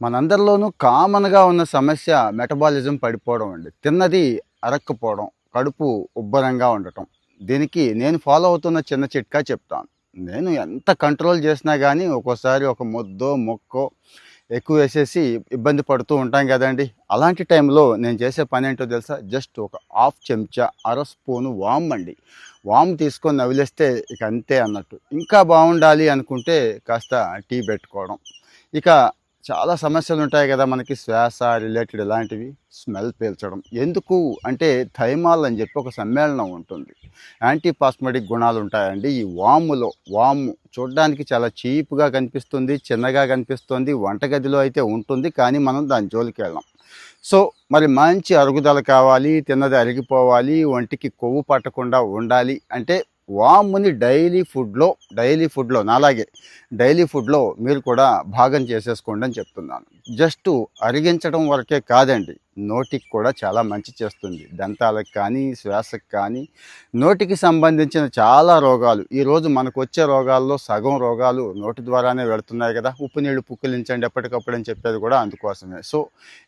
మనందరిలోనూ కామన్‌గా ఉన్న సమస్య మెటబాలిజం పడిపోవడం అండి. తిన్నది అరక్కపోవడం, కడుపు ఉబ్బరంగా ఉండటం. దీనికి నేను ఫాలో అవుతున్న చిన్న చిట్కా చెప్తాను. నేను ఎంత కంట్రోల్ చేసినా గానీ ఒక్కోసారి ఒక ముద్దో, ముక్కో ఎక్కువేసేసి ఇబ్బంది పడుతూ ఉంటాం గదండీ! అలాంటి టైంలో నేను చేసే పనేంటో తెలుసా? జస్ట్ ఒక హాఫ్ చెంచా, అర స్పూను వామ్ అండి. వామ్ తీసుకొని నవిలేస్తే ఇక అంతే అన్నట్టు. ఇంకా బావుండాలి అనుకుంటే కాస్త టీ పెట్టుకోవడం. ఇక చాలా సమస్యలుంటాయి గదా! మనకి శ్వాస రిలేటెడ్ ఇలాంటివి. స్మెల్ పీల్చడం. ఎందుకు అంటే థైమాల్ అని చెప్పి ఒక సమ్మేళనం ఉంటుంది. యాంటీపాస్మోటిక్ గుణాలుంటాయండి ఈ వాములో. వాము చూడ్డానికి చాలా చీప్‌గా కనిపిస్తుంది, చిన్నగా కనిపిస్తుంది. వంటగదిలో అయితే ఉంటుంది. కానీ మనం దాని జోలికెళ్ళం. సో, మరి మంచి అరుగుదల కావాలి, తిన్నది అరిగిపోవాలి, ఒంటికి కొవ్వు పట్టకుండా ఉండాలి అంటే వాముని డైలీ ఫుడ్‌లో నాలాగే డైలీ ఫుడ్‌లో మీరు కూడా భాగం చేసేసుకోండి అని చెప్తున్నాను. జస్టు అరిగించడం వరకే కాదండి. నోటికి కూడా చాలా మంచి చేస్తుంది. దంతాలకు కానీ, శ్వాసకు కానీ, నోటికి సంబంధించిన చాలా రోగాలు ఈరోజు మనకొచ్చే రోగాల్లో సగం రోగాలు నోటి ద్వారానే వెళుతున్నాయి కదా! ఉప్పు నీళ్లు పుక్కిలించండి ఎప్పటికప్పుడు అని చెప్పేది కూడా అందుకోసమే. సో,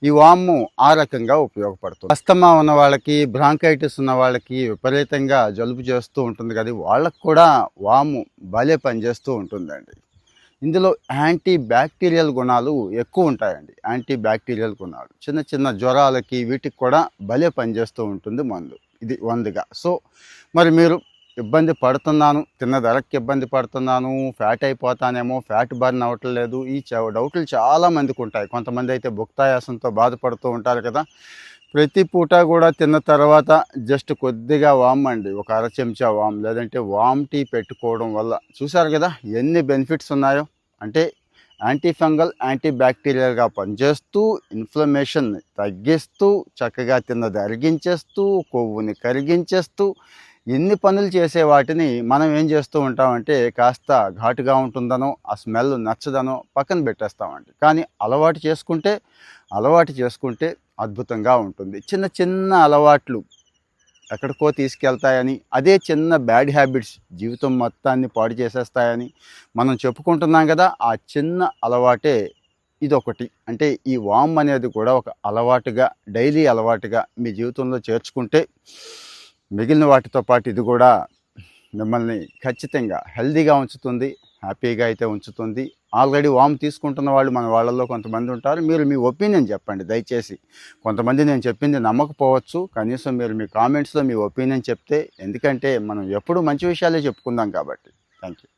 ఈ వాము ఆ రకంగా ఉపయోగపడుతుంది. అస్తమా ఉన్న వాళ్ళకి, బ్రాంకైటిస్ ఉన్న వాళ్ళకి విపరీతంగా జలుబు చేస్తూ ఉంటుంది కదా! వాళ్ళకి కూడా వాము భలే పనిచేస్తూ ఉంటుందండి. ఇందులో యాంటీ బ్యాక్టీరియల్ గుణాలు ఎక్కువ ఉంటాయండి. యాంటీ బ్యాక్టీరియల్ గుణాలు చిన్న చిన్న జ్వరాలకి వీటికి కూడా భలే పనిచేస్తూ ఉంటుంది మందు. ఇది వందుగా. సో, మరి మీరు ఇబ్బంది పడుతున్నాను, తిన్న ధరకి ఇబ్బంది పడుతున్నాను, ఫ్యాట్ అయిపోతానేమో, ఫ్యాట్ బర్న్ అవ్వట్లేదు, ఈ డౌట్లు చాలా మందికి ఉంటాయి. కొంతమంది అయితే భుక్తాయాసంతో బాధపడుతూ ఉంటారు కదా! ప్రతి పూట కూడా తిన్న తర్వాత జస్ట్ కొద్దిగా వామ్ అండి. ఒక అర చెంచా వామ్ లేదంటే వామ్ టీ పెట్టుకోవడం వల్ల చూసారు కదా ఎన్ని బెనిఫిట్స్ ఉన్నాయో. అంటే యాంటీ ఫంగల్, యాంటీ బ్యాక్టీరియల్‌గా పనిచేస్తూ, ఇన్‌ఫ్లమేషన్‌ని తగ్గిస్తూ, చక్కగా తిన్నది అరిగించేస్తూ, కొవ్వుని కరిగించేస్తూ, ఇన్ని పనులు చేసే వాటిని మనం ఏం చేస్తూ ఉంటామంటే కాస్త ఘాటుగా ఉంటుందనో, ఆ స్మెల్ నచ్చదనో పక్కన పెట్టేస్తామండి. కానీ అలవాటు చేసుకుంటే అద్భుతంగా ఉంటుంది. చిన్న చిన్న అలవాట్లు ఎక్కడికో తీసుకెళ్తాయని, అదే చిన్న బ్యాడ్ హ్యాబిట్స్ జీవితం మొత్తాన్ని పాడు చేసేస్తాయని మనం చెప్పుకుంటున్నాం కదా! ఆ చిన్న అలవాటే ఇదొకటి. అంటే ఈ వామ్ అనేది కూడా ఒక అలవాటుగా, డైలీ అలవాటుగా మీ జీవితంలో చేర్చుకుంటే మిగిలిన వాటితో పాటు ఇది కూడా మిమ్మల్ని ఖచ్చితంగా హెల్తీగా ఉంచుతుంది, హ్యాపీగా అయితే ఉంచుతుంది. ఆల్రెడీ వామ్ తీసుకుంటున్న వాళ్ళు మన వాళ్ళల్లో కొంతమంది ఉంటారు. మీరు మీ ఒపీనియన్ చెప్పండి దయచేసి. కొంతమంది నేను చెప్పింది నమ్మకపోవచ్చు. కనీసం మీరు మీ కామెంట్స్‌లో మీ ఒపీనియన్ చెప్తే, ఎందుకంటే మనం ఎప్పుడూ మంచి విషయాలే చెప్పుకుందాం కాబట్టి. Thank you.